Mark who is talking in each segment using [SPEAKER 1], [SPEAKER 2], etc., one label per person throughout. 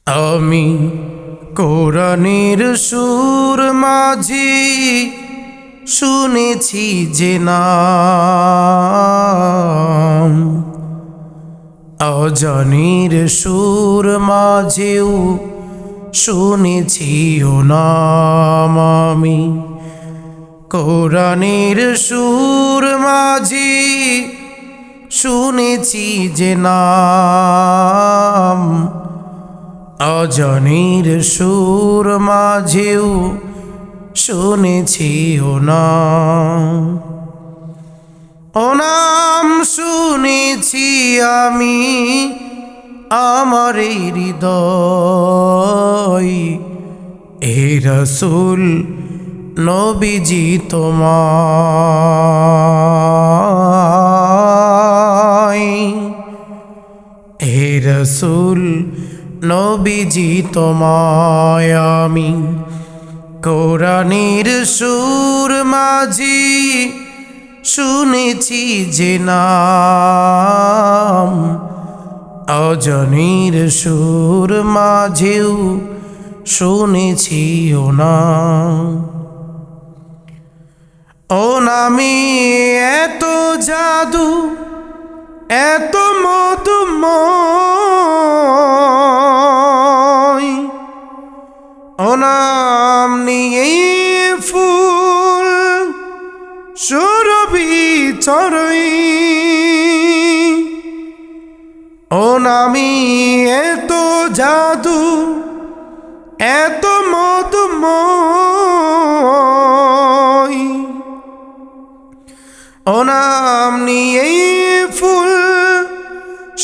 [SPEAKER 1] আমি কোরআনের সুর মাঝি শুনেছি যে নাম, অজানির সুর মাঝেও শুনেছি ও নাম। আমি কোরআনের সুর মাঝি শুনেছি যে নাম, অজানির সুর মাঝেও শুনেছি ও নাম শুনেছি আমি আমার হৃদয়। হে রাসূল নবীজি তোমায়, হে রাসূল নবীজি তোমায় আমি কোরআনের সুর মাঝি শুনেছি যে নাম, অজানির সুর মাঝেও শুনেছি ও নাম। ও নামে এত জাদু এত মধুময়, ও নাম নিয়ে ফুল সুরভি চরই, ও নামে এত জাদু এত মধুময়, ও নাম নিয়ে ফুল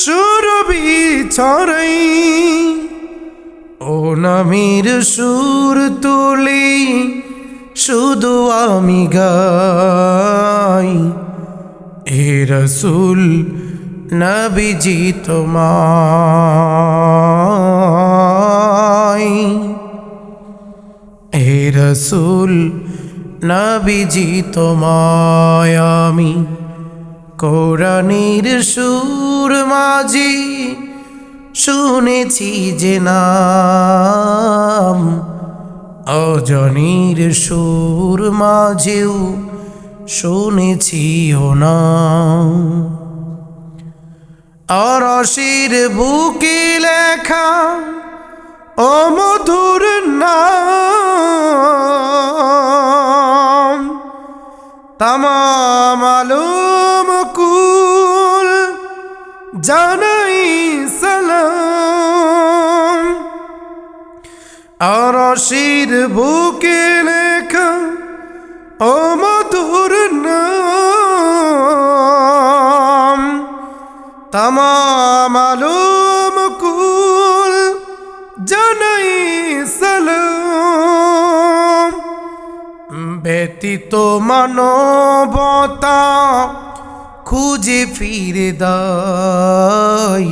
[SPEAKER 1] সুরভি ছড়াই। ও নামের সুর তুলি শুধু আমি গাই, হে রাসূল নবীজি তোমায়, হে রাসূল নবীজি তোমায় আমি কোরআনের সুর মাঝি শুনেছি যে নাম, অজানির সুর মাঝেও শুনেছি ও নাম। আরশের বুকে লেখা ও মধুর নাম, তামাম আলম কুল জানাই সালাম। আরশের বুকে লেখা ও মধুর নাম, তামাম আলম কুল জানাই সালাম। ব্যতীত মানবতা খুঁজে ফিরে দাই,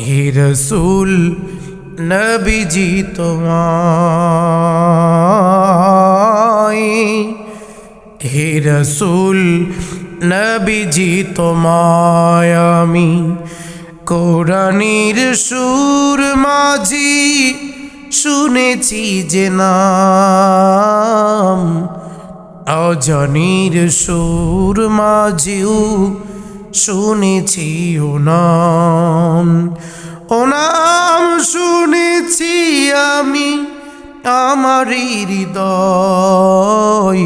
[SPEAKER 1] হে রাসূল নবীজি তোমায়, হে রাসূল নবীজি তোমায় আমি কোরআনের সুর মাঝি শুনেছি যে নাম, অজানির সুর মাঝেও শুনেছি ও নাম। ও নাম শুনেছি আমি আমার হৃদয়,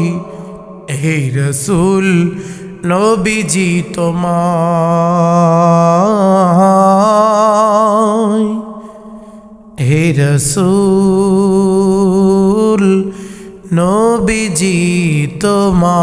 [SPEAKER 1] হে রাসূল নবীজি তোমায়, হে রাসূল নবীজি তোমায়।